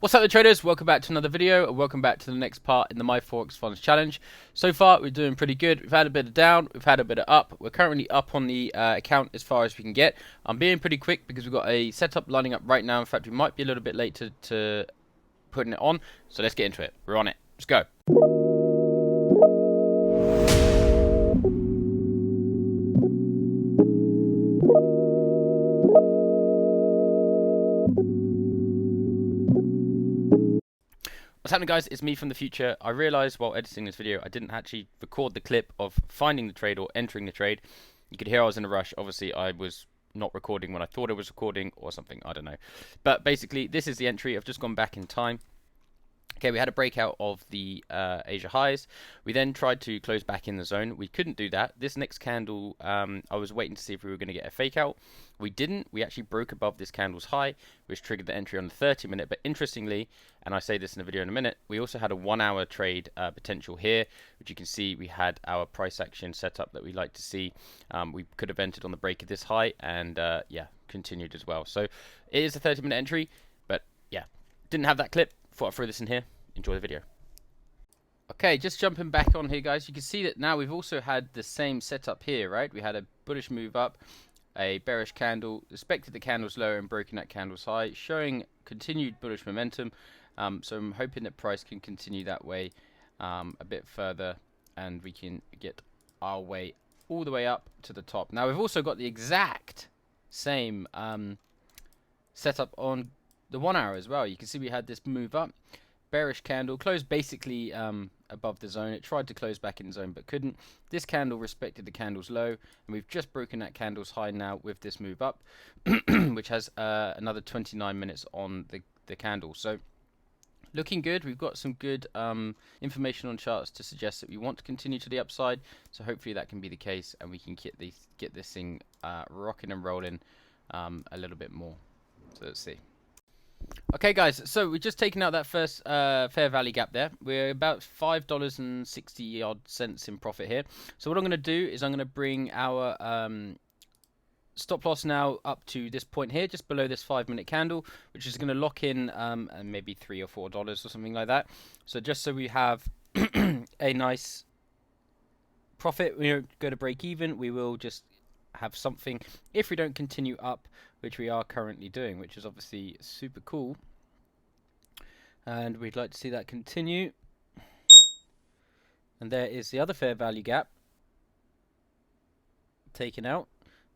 What's up, the traders? Welcome back to another video, and welcome back to the next part in the My Forex Funds challenge. So far, we're doing pretty good. We've had a bit of down, we've had a bit of up. We're currently up on the account as far as we can get. I'm being pretty quick because we've got a setup lining up right now. In fact, we might be a little bit late to putting it on. So let's get into it. We're on it. Let's go. What's happening, guys? It's me from the future. I realized while editing this video I didn't actually record the clip of finding the trade or entering the trade. You could hear I was in a rush. Obviously I was not recording when I thought I was recording or something, I don't know. But basically this is the entry. I've just gone back in time. Okay, we had a breakout of the Asia highs. We then tried to close back in the zone. We couldn't do that. This next candle, I was waiting to see if we were going to get a fake out. We didn't. We actually broke above this candle's high, which triggered the entry on the 30-minute. But interestingly, and I say this in the video in a minute, we also had a 1-hour trade potential here, which you can see we had our price action set up that we like to see. We could have entered on the break of this high and, yeah, continued as well. So it is a 30-minute entry, but, yeah, didn't have that clip. Thought I'd throw this in here. Enjoy the video. Okay, just jumping back on here, guys. You can see that now we've also had the same setup here, right? We had a bullish move up, a bearish candle, respected the candle's lower and broken that candle's high, showing continued bullish momentum. So I'm hoping that price can continue that way a bit further, and we can get our way all the way up to the top. Now we've also got the exact same setup on the 1 hour as well. You can see we had this move up, bearish candle, closed basically above the zone. It tried to close back in the zone but couldn't. This candle respected the candle's low, and we've just broken that candle's high now with this move up, which has another 29 minutes on the candle. So looking good. We've got some good information on charts to suggest that we want to continue to the upside. So hopefully that can be the case, and we can get this thing rocking and rolling a little bit more. So let's see. Okay, guys, so we've just taken out that first fair value gap there. We're about $5.60 odd cents in profit here. So what I'm going to do is I'm going to bring our stop loss now up to this point here, just below this 5-minute candle, which is going to lock in maybe $3 or $4 or something like that. So just so we have a nice profit, we don't go to break even, we will just have something if we don't continue up, which we are currently doing, which is obviously super cool, and we'd like to see that continue. And there is the other fair value gap taken out,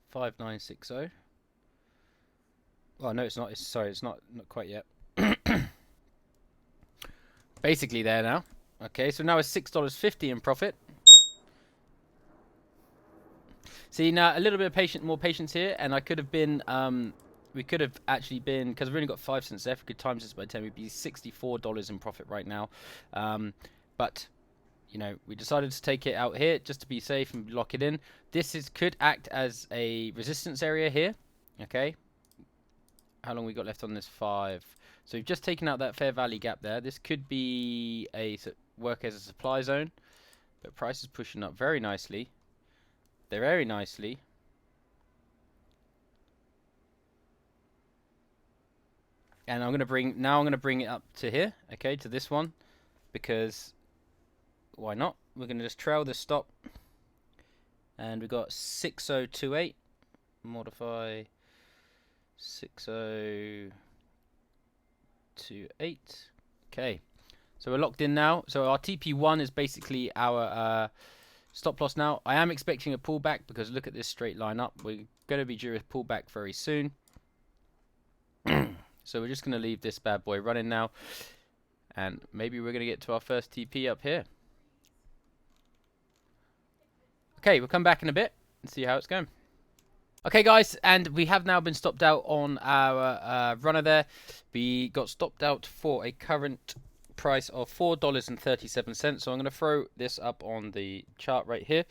5960. Well, no, it's not. It's not quite yet. Basically there now. Okay, so now it's $6.50 in profit. See, now a little bit of more patience here, and I could have been, we could have actually been, because we've only got 5 cents left, we could times this by 10, we'd be $64 in profit right now. But, you know, we decided to take it out here just to be safe and lock it in. This could act as a resistance area here, okay? How long we got left on this? 5. So we've just taken out that fair value gap there. This could be work as a supply zone, but price is pushing up very nicely. They're very nicely. And I'm going to bring it up to here, okay, to this one, because why not? We're going to just trail this stop, and we've got 6028, modify 6028. Okay, so we're locked in now. So our TP1 is basically our stop loss now. I am expecting a pullback because look at this straight line up. We're going to be due a pullback very soon. So we're just going to leave this bad boy running now. And maybe we're going to get to our first TP up here. Okay, we'll come back in a bit and see how it's going. Okay, guys, and we have now been stopped out on our runner there. We got stopped out for a current price of $4.37. So I'm going to throw this up on the chart right here.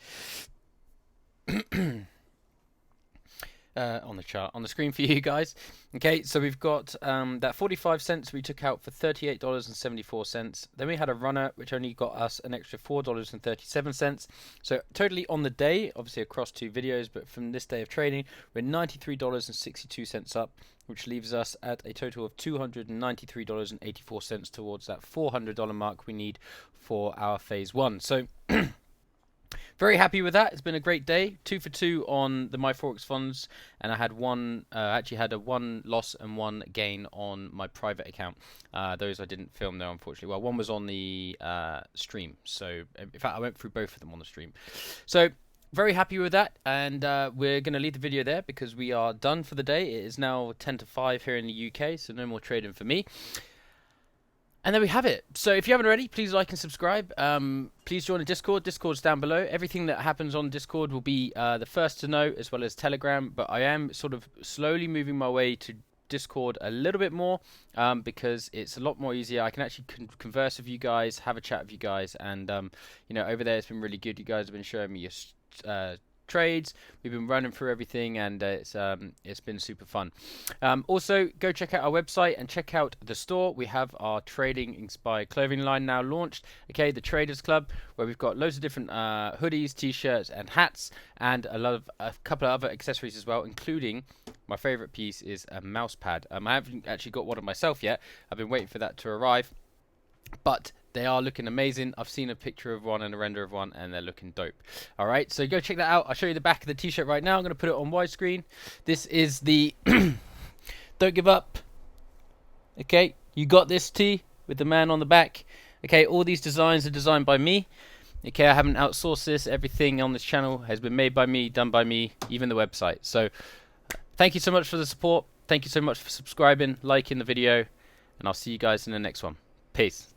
on the chart, on the screen for you guys. Okay, so we've got that 45 cents we took out for $38.74. Then we had a runner which only got us an extra $4.37. So totally on the day, obviously across two videos, but from this day of trading, we're $93.62 up, which leaves us at a total of $293.84 towards that $400 mark we need for our phase one. So very happy with that. It's been a great day. 2 for 2 on the My Forex Funds, and I had actually had a 1 loss and 1 gain on my private account. Those I didn't film though, unfortunately. Well, one was on the stream. So in fact, I went through both of them on the stream. So very happy with that, and we're going to leave the video there because we are done for the day. It is now 10 to 5 here in the UK, so no more trading for me. And there we have it. So if you haven't already, please like and subscribe. Please join the Discord. Discord's down below. Everything that happens on Discord will be the first to know, as well as Telegram. But I am sort of slowly moving my way to Discord a little bit more because it's a lot more easier. I can actually converse with you guys, have a chat with you guys, and you know, over there it's been really good. You guys have been showing me your trades. We've been running through everything, and it's been super fun. Also, go check out our website and check out the store. We have our trading inspired clothing line now launched. Okay, the Traders Club, where we've got loads of different hoodies, t-shirts, and hats, and a couple of other accessories as well, including my favorite piece is a mouse pad. I haven't actually got one of myself yet. I've been waiting for that to arrive, but they are looking amazing. I've seen a picture of one and a render of one, and they're looking dope. All right, so go check that out. I'll show you the back of the t-shirt right now. I'm going to put it on widescreen. This is the Don't Give Up. Okay, you got this tee with the man on the back. Okay, all these designs are designed by me. Okay, I haven't outsourced this. Everything on this channel has been made by me, done by me, even the website. So thank you so much for the support. Thank you so much for subscribing, liking the video, and I'll see you guys in the next one. Peace.